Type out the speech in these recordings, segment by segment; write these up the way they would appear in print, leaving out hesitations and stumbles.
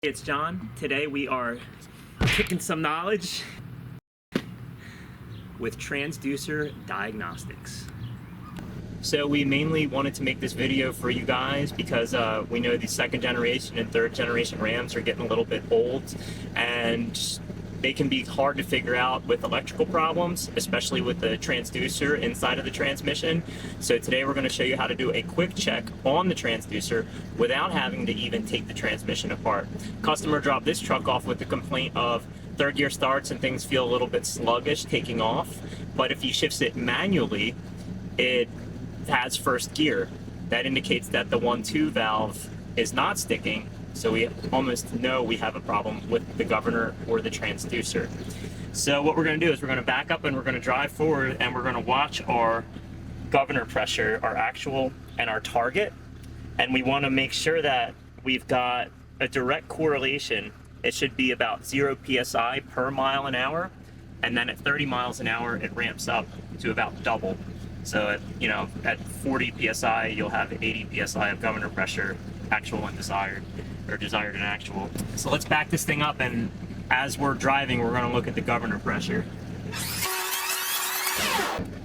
It's John. Today we are kicking some knowledge with Transducer Diagnostics. So we mainly wanted to make this video for you guys because we know the second generation and third generation Rams are getting a little bit old and they can be hard to figure out with electrical problems, especially with the transducer inside of the transmission. So today we're going to show you how to do a quick check on the transducer without having to even take the transmission apart. Customer dropped this truck off with the complaint of third gear starts and things feel a little bit sluggish taking off, but if he shifts it manually, it has first gear. That indicates that the 1-2 valve is not sticking. So we almost know we have a problem with the governor or the transducer. So what we're going to do is we're going to back up and we're going to drive forward and we're going to watch our governor pressure, our actual and our target. And we want to make sure that we've got a direct correlation. It should be about 0 psi per mile an hour. And then at 30 miles an hour, it ramps up to about double. So at 40 psi, you'll have 80 psi of governor pressure, actual and desired, or desired and actual. So let's back this thing up, and as we're driving, we're going to look at the governor pressure.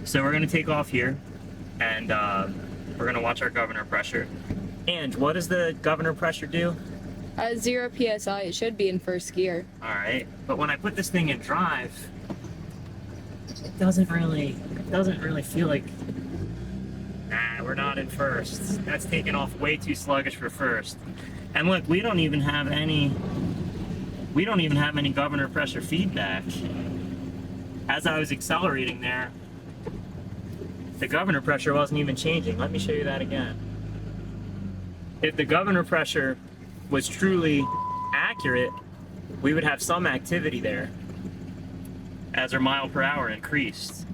So we're going to take off here, and we're going to watch our governor pressure. And what does the governor pressure do? 0 psi. It should be in first gear. All right, but when I put this thing in drive, it doesn't really feel like. Nah, we're not in first. That's taking off way too sluggish for first. And look, we don't even have any governor pressure feedback. As I was accelerating there, the governor pressure wasn't even changing. Let me show you that again. If the governor pressure was truly accurate, we would have some activity there as our mile per hour increased.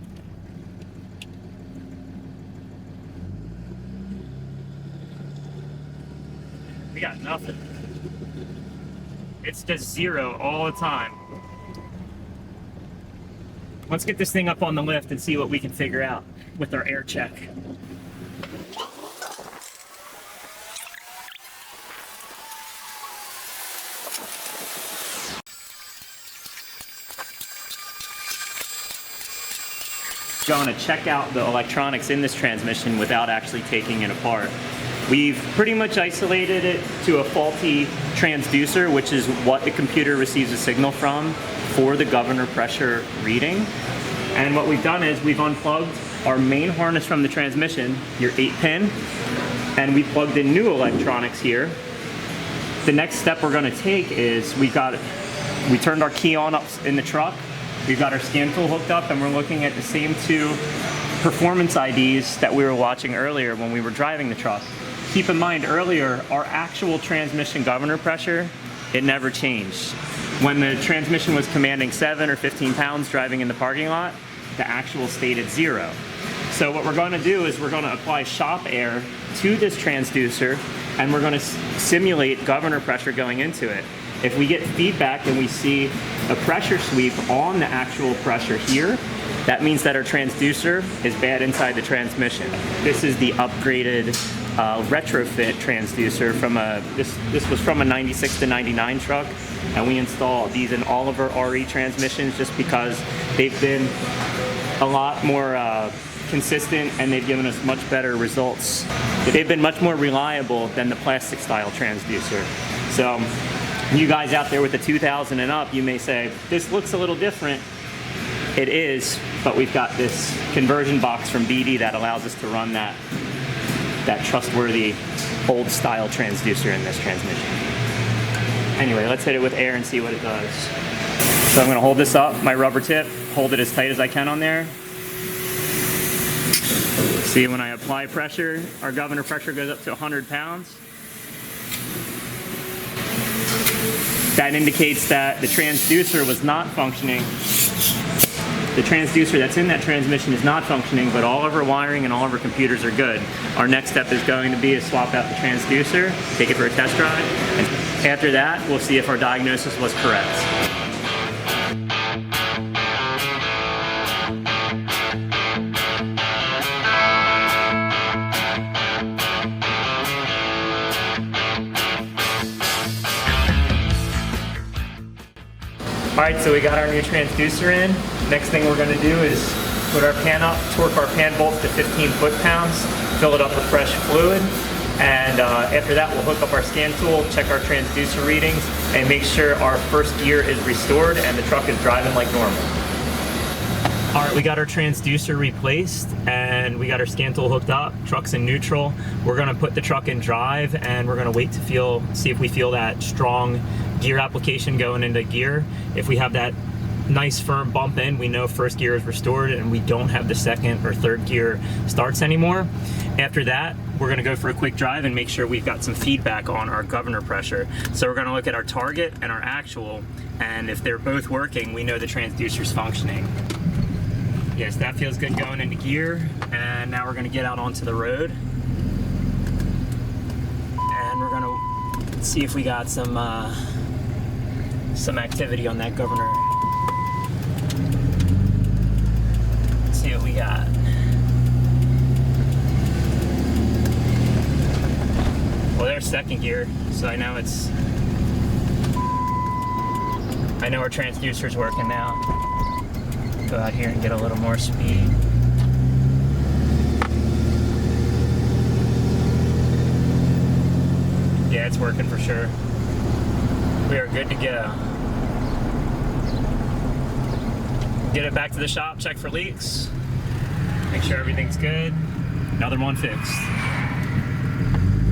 We got nothing. It's just 0 all the time. Let's get this thing up on the lift and see what we can figure out with our air check. Going to check out the electronics in this transmission without actually taking it apart. We've pretty much isolated it to a faulty transducer, which is what the computer receives a signal from for the governor pressure reading. And what we've done is we've unplugged our main harness from the transmission, your 8-pin, and we plugged in new electronics here. The next step we're going to take is we turned our key on up in the truck. We've got our scan tool hooked up and we're looking at the same 2 performance IDs that we were watching earlier when we were driving the truck. Keep in mind earlier, our actual transmission governor pressure, it never changed. When the transmission was commanding 7 or 15 pounds driving in the parking lot, the actual stayed at 0. So what we're going to do is we're going to apply shop air to this transducer and we're going to simulate governor pressure going into it. If we get feedback and we see a pressure sweep on the actual pressure here, that means that our transducer is bad inside the transmission. This is the upgraded retrofit transducer from this was from a 96 to 99 truck, and we install these in all of our RE transmissions just because they've been a lot more consistent and they've given us much better results. They've been much more reliable than the plastic style transducer. So you guys out there with the 2000 and up, you may say, this looks a little different. It is, but we've got this conversion box from BD that allows us to run that trustworthy old style transducer in this transmission. Anyway, let's hit it with air and see what it does. So I'm going to hold this up, my rubber tip, hold it as tight as I can on there. See, when I apply pressure, our governor pressure goes up to 100 pounds. That indicates that the transducer was not functioning. The transducer that's in that transmission is not functioning, but all of our wiring and all of our computers are good. Our next step is going to be to swap out the transducer, take it for a test drive, and after that, we'll see if our diagnosis was correct. All right, so we got our new transducer in. Next thing we're gonna do is put our pan up, torque our pan bolts to 15 foot-pounds, fill it up with fresh fluid, and after that we'll hook up our scan tool, check our transducer readings, and make sure our first gear is restored and the truck is driving like normal. All right, we got our transducer replaced and we got our scan tool hooked up. Truck's in neutral. We're gonna put the truck in drive and we're gonna wait to see if we feel that strong gear application going into gear. If we have that nice firm bump in, we know first gear is restored and we don't have the second or third gear starts anymore. After that, we're gonna go for a quick drive and make sure we've got some feedback on our governor pressure. So we're gonna look at our target and our actual, and if they're both working, we know the transducer's functioning. Yes, that feels good going into gear, and now we're gonna get out onto the road. And we're gonna see if we got some activity on that governor. Let's see what we got. Well, there's second gear, so I know our transducer's working now. Go out here and get a little more speed. Yeah, it's working for sure. We are good to go. Get it back to the shop, check for leaks, make sure everything's good. Another one fixed.